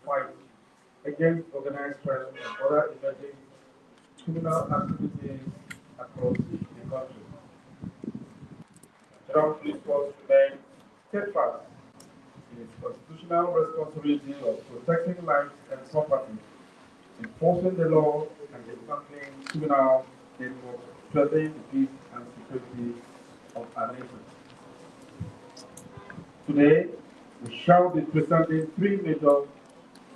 fight against organized crime and other emerging criminal activities across the country. Federal Police Force remains steadfast in its constitutional responsibility of protecting lives and property, enforcing the law, and dismantling criminal networks, strengthening the peace and security of our nation. Today, we shall be presenting three major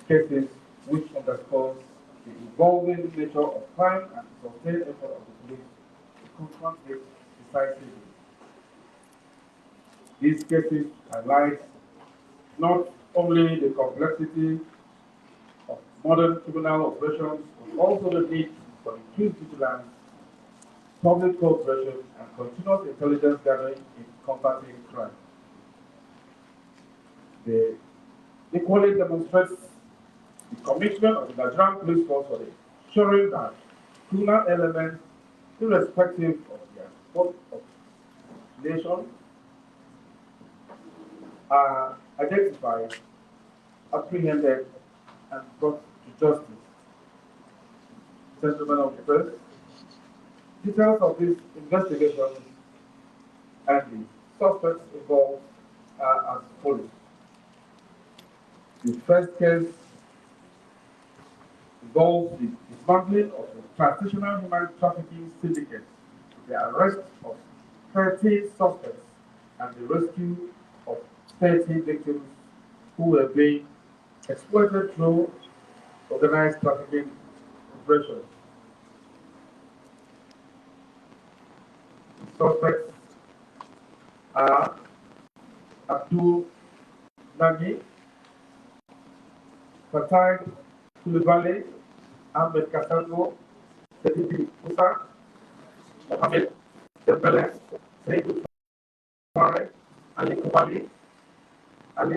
cases which underscores the evolving nature of crime and the sustained effort of the police to confront it decisively. These cases highlight not only the complexity of modern criminal operations, but also the need for increased vigilance, public cooperation, and continuous intelligence gathering in combating crime. They equally demonstrates the commitment of the Nigerian Police Force for ensuring that criminal elements, irrespective of their spot of nation, are identified, apprehended, and brought to justice. Gentlemen of the press, details of this investigation and the suspects involved are as follows. The first case involves the dismantling of a transnational human trafficking syndicate, the arrest of 13 suspects, and the rescue of 30 victims who were being exploited through organized trafficking operations. The suspects are Abdul Nagi, Fatai Kulibale, Ahmed Kasango, Sediti Musa, Mohamed Dembele, Said Fareh, Ali Kubali, Ali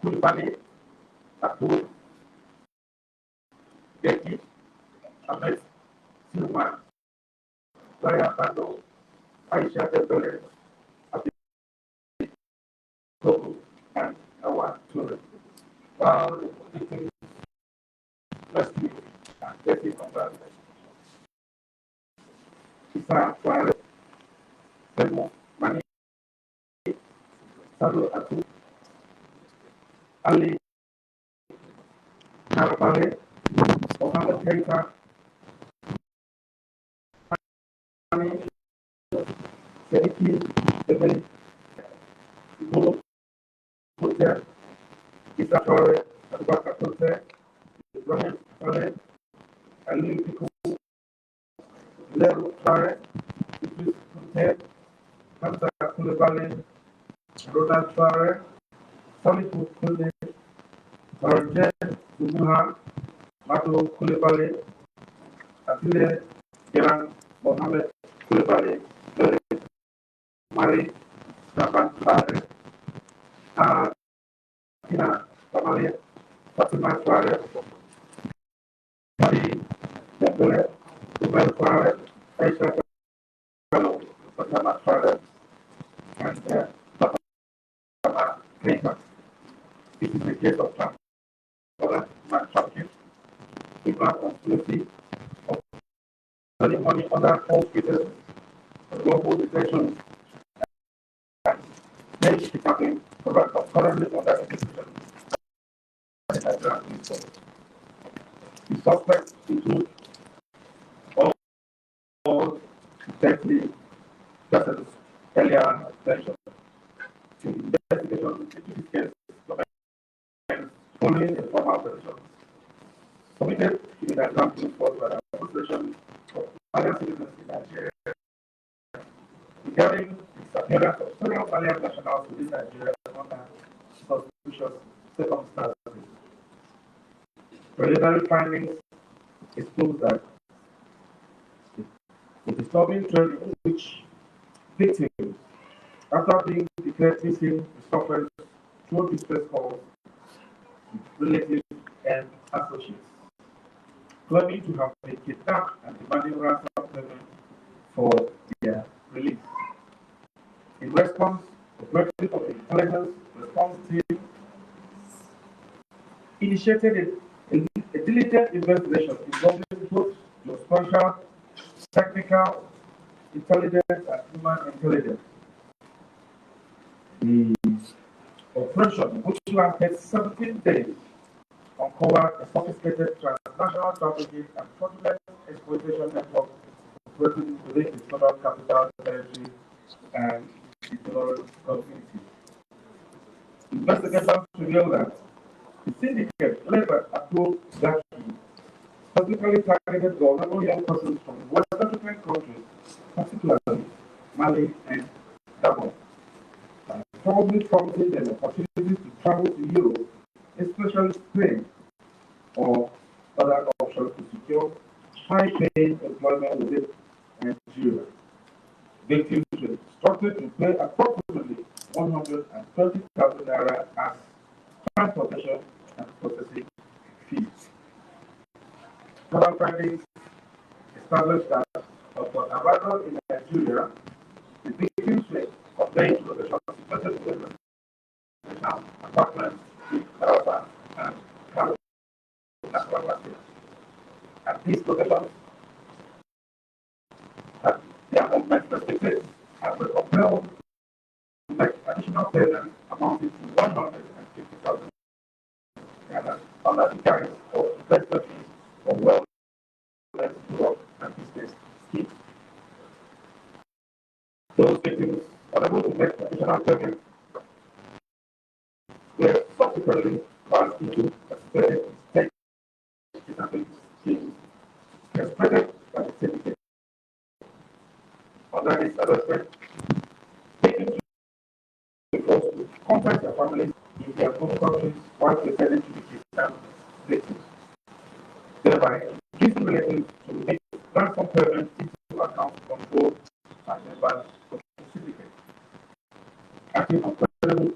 Kulibali, Abdul Beki, Ahmed Silman, Zaya Bando, Aisha Dembele, Abdul Togo, and Awan Ture. While the victims rescued and getting from that, Isa Fareh, Semo Mani, Sadu Atu, Ali Narapale, Mohammed Keita, Hani, Sediki, Dembele, Bolo Hotel, Isa Torre, Abubakar Hotel, Ibrahim Torre, Ali Piku, Leru Torre, Idris Hotel, Hamza Kulebale, Ronald Torre, Salifu Kule, Barjen Dumuha, Mato Kulebale, Atile Gerang, Mohammed Kulebale, Mari Raban Torre, Ina Tamale, Fatima Torre, Mari Dembele, Umar Torre, Aisha Kano, Fatima Torre, and Fatima Keita. This is the case of human trafficking, criminal conspiracy, of selling money under false pretenses, global detention, and many kidnapping currently under investigation by the Nigerian police force. The suspects include all 30 persons earlier mentioned. The investigation into this case commenced following a formal operation submitted to the Nigerian police force by the Association of Malian Citizens in Nigeria regarding the disappearance of several Malian nationals within Nigeria under suspicious circumstances. Preliminary findings expose that the disturbing trend in which victims, after being declared missing, suffer through distress calls with relatives and associates, claiming to have been kidnapped and demanding ransom payment for their release. In response, the President of the Intelligence Response Team initiated a diligent investigation involving both geospatial, technical intelligence, and human intelligence. The operation, which lasted 17 days, uncovered a sophisticated transnational trafficking and fraudulent exploitation network operating within the federal capital territory and the federal community. Investigations revealed that the syndicate led by Abdul Zaki specifically targeted vulnerable young persons from West African countries, particularly Mali and Gabon, by probably promising them opportunities to travel to Europe, especially Spain, or other options to secure high-paying employment within Nigeria. Victims were instructed to pay approximately 130,000 naira as transportation and processing fees. Further findings established that upon arrival in Nigeria, the victims were conveyed to the situated apartments in Calabar and Kano National Market. At these locations, at their movement restricted and were compelled to make additional payments amounting to 150,000 under the guise of investment fees for well-led work and business schemes. Those victims unable to make additional payments were subsequently passed into participating in state kidnapping schemes exploited by the syndicate. Under this arrangement, victims were forced to contact their families in their home countries while pretending to be kidnapped victims, thereby inducing relatives to make ransom payments into accounts controlled by members of the syndicate. Acting on credible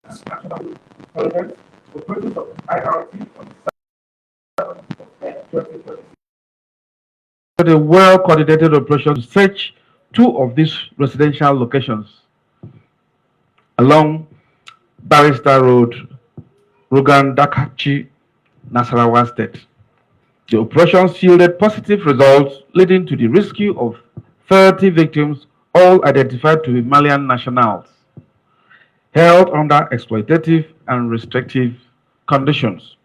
and national intelligence, operations of IRT on the 7th of May 2020. A well-coordinated operation to search two of these residential locations along Barrister Road, Rogan Dakachi, Nasarawa State. The operations yielded positive results, leading to the rescue of 30 victims, all identified to be Malian nationals, held under exploitative and restrictive conditions.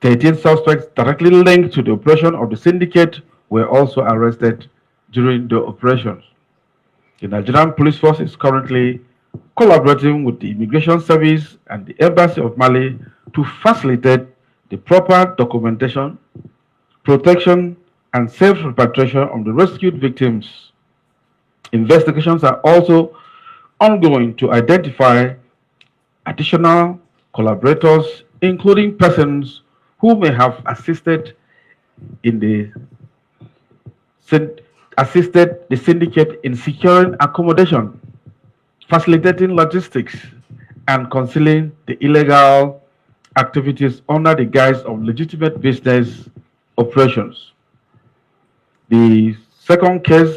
13 suspects directly linked to the operation of the syndicate were also arrested during the operations. The Nigerian Police Force is currently collaborating with the Immigration Service and the Embassy of Mali to facilitate the proper documentation, protection, and safe repatriation of the rescued victims. Investigations are also ongoing to identify additional collaborators, including persons who may have in the assisted the syndicate in securing accommodation, facilitating logistics, and concealing the illegal activities under the guise of legitimate business operations. The second case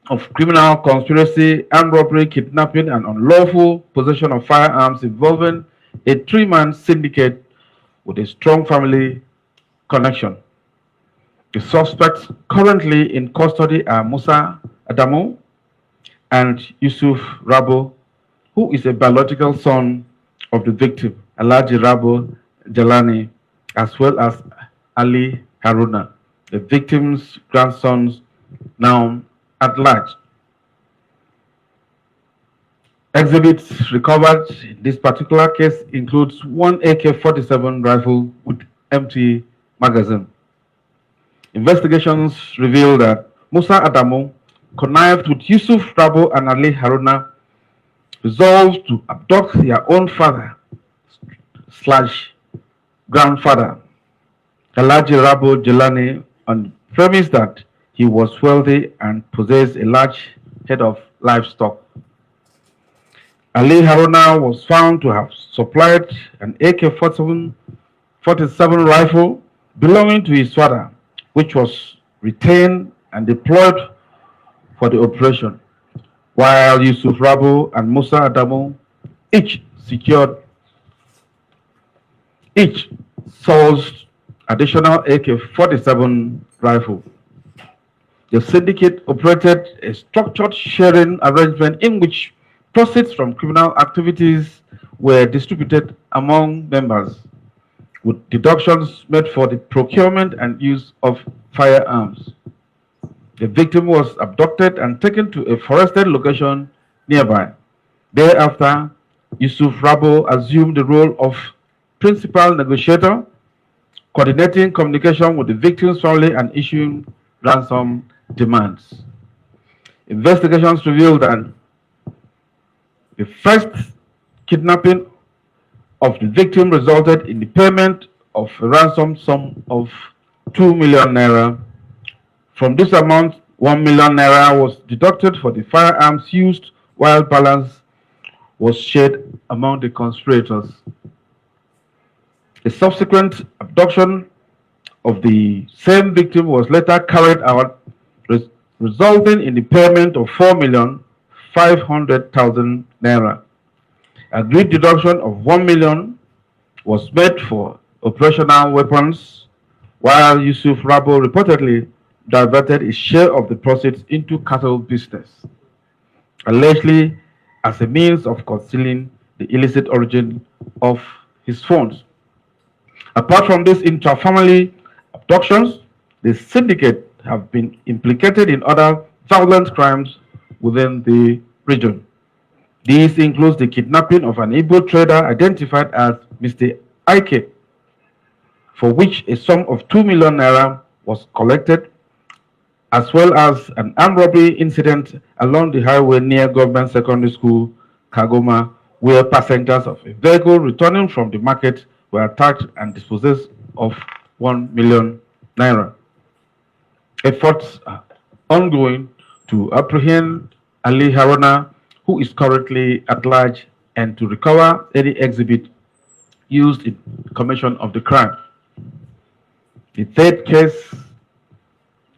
of criminal conspiracy, armed robbery, kidnapping, and unlawful possession of firearms involving a three-man syndicate with a strong family connection. The suspects currently in custody are Musa Adamu and Yusuf Rabo, who is a biological son of the victim, Alaji Rabo Jalani, as well as Ali Haruna, the victim's grandsons, now at large. Exhibits recovered in this particular case includes one AK-47 rifle with empty magazine. Investigations reveal that Musa Adamu connived with Yusuf Rabo and Ali Haruna, resolved to abduct their own father slash grandfather, Alaji Rabo Jelani, on the premise that he was wealthy and possessed a large head of livestock. Ali Haruna was found to have supplied an AK-47 rifle belonging to his father, which was retained and deployed for the operation, while Yusuf Rabo and Musa Adamu each secured each sourced additional AK-47 rifle. The syndicate operated a structured sharing arrangement in which proceeds from criminal activities were distributed among members, with deductions made for the procurement and use of firearms. The victim was abducted and taken to a forested location nearby. Thereafter, Yusuf Rabo assumed the role of principal negotiator, coordinating communication with the victim's family and issuing ransom demands. Investigations revealed that the first kidnapping of the victim resulted in the payment of a ransom sum of 2 million naira. From this amount, 1 million naira was deducted for the firearms used, while balance was shared among the conspirators. A subsequent abduction of the same victim was later carried out, resulting in the payment of 4,500,000 naira. Agreed deduction of 1 million was made for operational weapons, while Yusuf Rabo reportedly diverted his share of the proceeds into cattle business, allegedly as a means of concealing the illicit origin of his funds. Apart from these intra-family abductions, the syndicate have been implicated in other violent crimes within the region. This includes the kidnapping of an Igbo trader identified as Mr. Ike, for which a sum of 2 million naira was collected, as well as an armed robbery incident along the highway near Government Secondary School, Kagoma, where passengers of a vehicle returning from the market were attacked and dispossessed of 1 million naira. Efforts are ongoing to apprehend Ali Haruna, who is currently at large, and to recover any exhibit used in commission of the crime. The third case,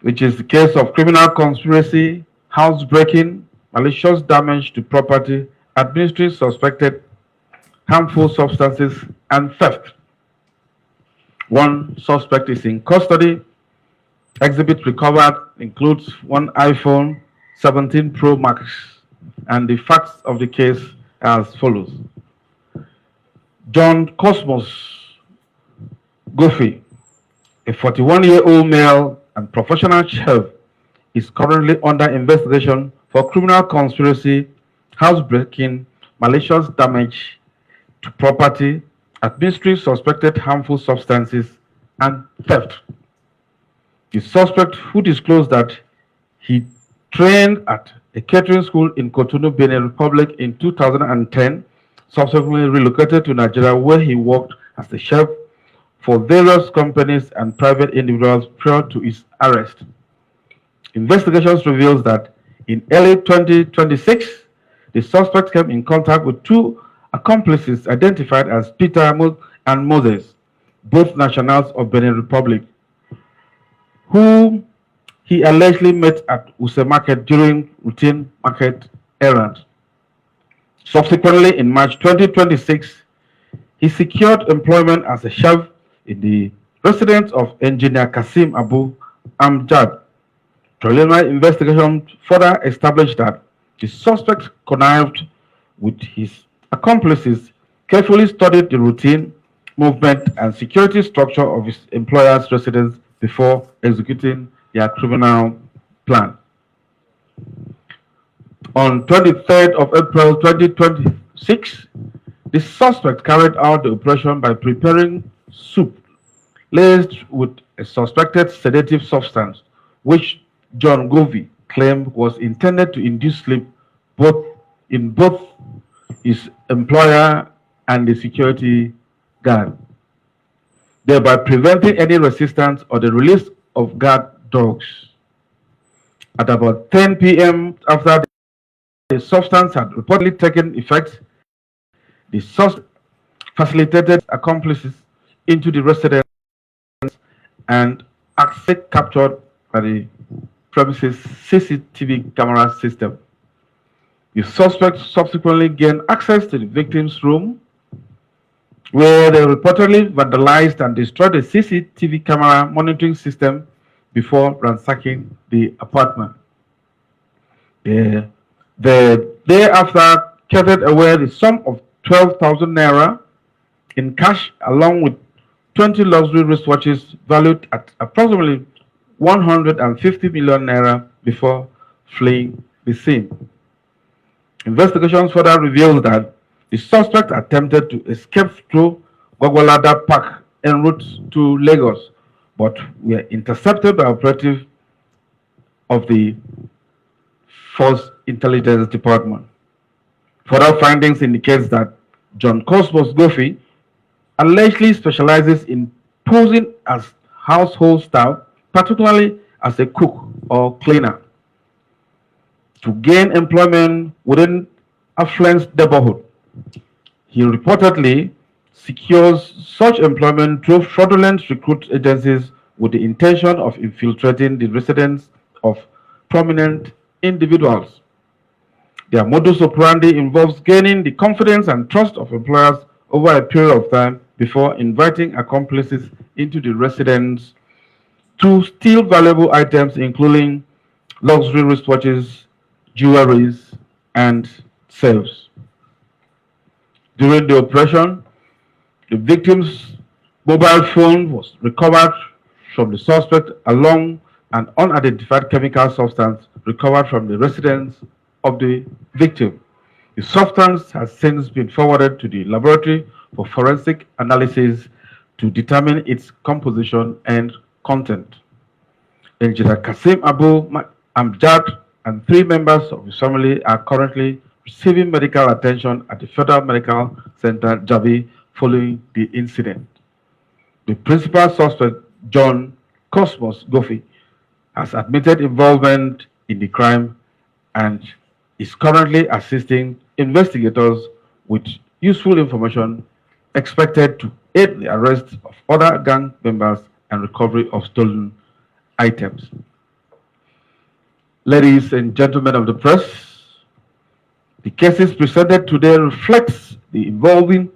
which is the case of criminal conspiracy, housebreaking, malicious damage to property, administering suspected harmful substances, and theft. One suspect is in custody. Exhibit recovered includes one iPhone 17 Pro Max, and the facts of the case are as follows. John Cosmos Goffey, a 41-year-old male and professional chef, is currently under investigation for criminal conspiracy, housebreaking, malicious damage to property, administering suspected harmful substances, and theft. The suspect, who disclosed that he trained at a catering school in Cotonou, Benin Republic in 2010, subsequently relocated to Nigeria, where he worked as a chef for various companies and private individuals prior to his arrest. Investigations reveals that in early 2026, the suspect came in contact with two accomplices identified as Peter and Moses, both nationals of Benin Republic, whom he allegedly met at Use Market during routine market errands. Subsequently, in March 2026, he secured employment as a chef in the residence of engineer Kasim Abu Amjad. Preliminary investigation further established that the suspect connived with his accomplices, carefully studied the routine, movement, and security structure of his employer's residence before executing their criminal plan. On 23rd of April 2026, the suspect carried out the operation by preparing soup laced with a suspected sedative substance, which John Govey claimed was intended to induce sleep both his employer and the security guard, thereby preventing any resistance or the release of guard dogs. At about 10 p.m., after the substance had reportedly taken effect, the suspect facilitated accomplices into the residence and access captured by the premises CCTV camera system. The suspect subsequently gained access to the victim's room where they reportedly vandalized and destroyed a CCTV camera monitoring system before ransacking the apartment. The day after carted away the sum of 12,000 naira in cash along with 20 luxury wristwatches valued at approximately 150 million naira before fleeing the scene. Investigations further revealed that the suspect attempted to escape through Gogolada Park en route to Lagos, but were intercepted by operatives of the Force Intelligence Department. Further findings indicates that John Cosmos Goffey allegedly specializes in posing as household staff, particularly as a cook or cleaner, to gain employment within affluent neighborhood. He reportedly secures such employment through fraudulent recruit agencies with the intention of infiltrating the residence of prominent individuals. Their modus operandi involves gaining the confidence and trust of employers over a period of time before inviting accomplices into the residence to steal valuable items including luxury wristwatches, jewelries, and safes. During the operation, the victim's mobile phone was recovered from the suspect along an unidentified chemical substance recovered from the residence of the victim. The substance has since been forwarded to the laboratory for forensic analysis to determine its composition and content. Engineer Kasim Amjad and three members of his family are currently receiving medical attention at the Federal Medical Center, Jabi, following the incident. The principal suspect, John Cosmos Goffey, has admitted involvement in the crime and is currently assisting investigators with useful information expected to aid the arrest of other gang members and recovery of stolen items. Ladies and gentlemen of the press, the cases presented today reflects the evolving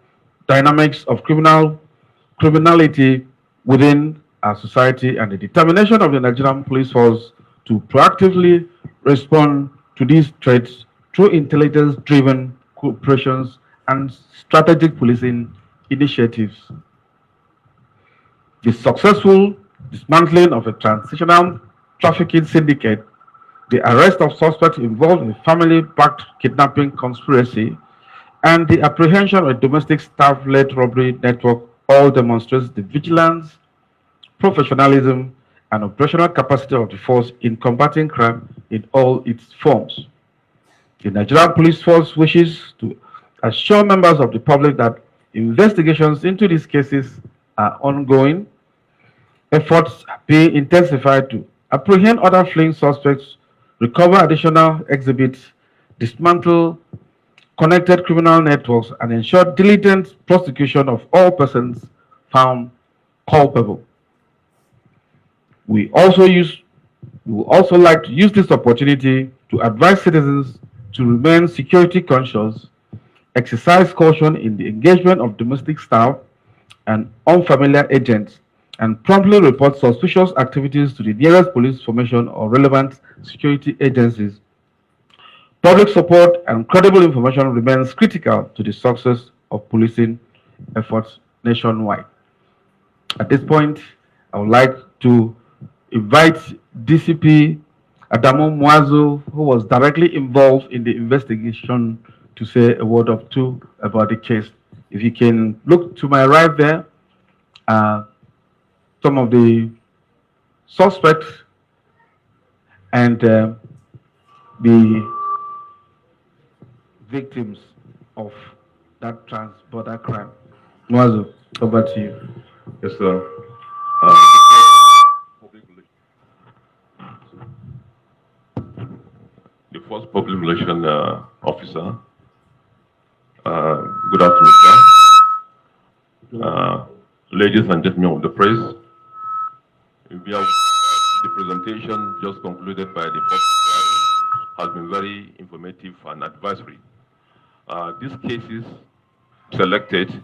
dynamics of criminality within our society and the determination of the Nigerian police force to proactively respond to these threats through intelligence-driven cooperations and strategic policing initiatives. The successful dismantling of a transitional trafficking syndicate, the arrest of suspects involved in a family-backed kidnapping conspiracy, and the apprehension of a domestic staff-led robbery network all demonstrates the vigilance, professionalism, and operational capacity of the force in combating crime in all its forms. The Nigerian Police Force wishes to assure members of the public that investigations into these cases are ongoing. Efforts are being intensified to apprehend other fleeing suspects, recover additional exhibits, dismantle connected criminal networks, and ensure diligent prosecution of all persons found culpable. We also use we would also like to use this opportunity to advise citizens to remain security conscious, exercise caution in the engagement of domestic staff and unfamiliar agents, and promptly report suspicious activities to the nearest police formation or relevant security agencies. Public support and credible information remains critical to the success of policing efforts nationwide. At this point, I would like to invite DCP Adamu Mwazo, who was directly involved in the investigation, to say a word or two about the case. If you can look to my right there, some of the suspects and the victims of that trans-border crime. Mwazo, over to you. Yes, sir. The first public relation officer. Good afternoon, sir. Ladies and gentlemen of the press, the presentation just concluded by the first has been very informative and advisory. These cases selected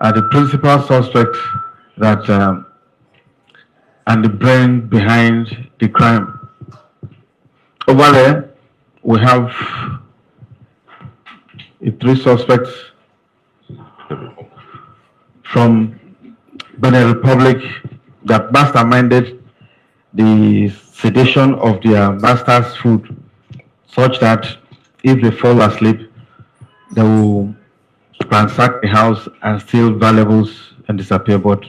are the principal suspects that and the brain behind the crime. Over there, we have the three suspects from Benin Republic that masterminded the sedation of their master's food, such that if they fall asleep, they will ransack the house and steal valuables and disappear. But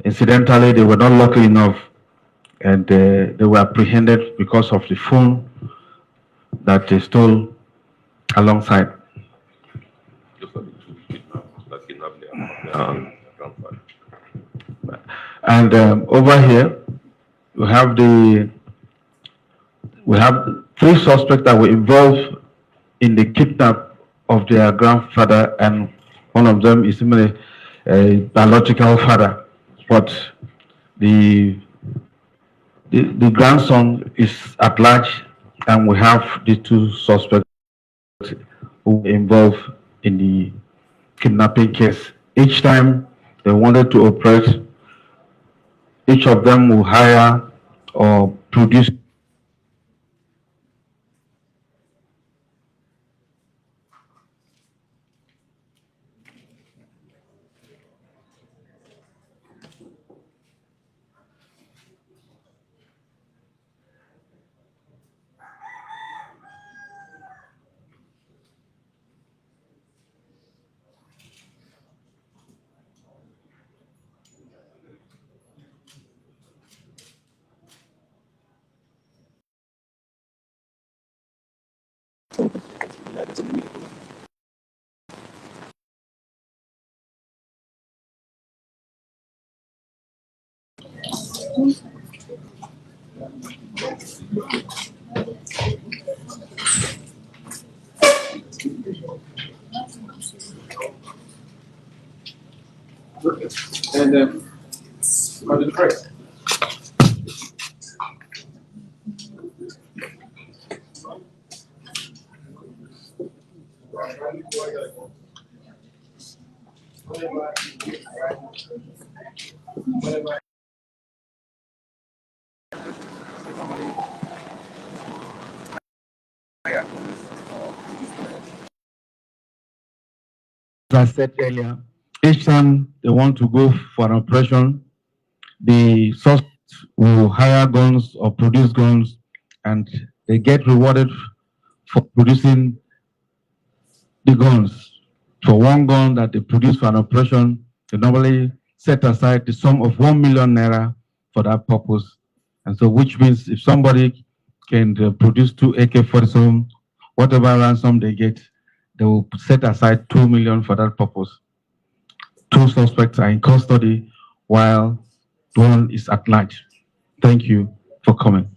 incidentally, they were not lucky enough, and they were apprehended because of the phone that they stole alongside. Those are the two kidnappers that kidnapped their grandfather. And over here, we have three suspects that were involved in the kidnap of their grandfather, and one of them is even a biological father, but the grandson is at large, and we have the two suspects who were involved in the kidnapping case. Each time they wanted to operate, each of them will hire or produce And on the press. as I said earlier, each time they want to go for an operation, the suspects will hire guns or produce guns, and they get rewarded for producing the guns. For one gun that they produce for an operation, they normally set aside the sum of 1 million naira for that purpose. And so, which means if somebody can produce two AK-47, whatever ransom they get, they will set aside 2 million for that purpose. Two suspects are in custody while one is at large. Thank you for coming.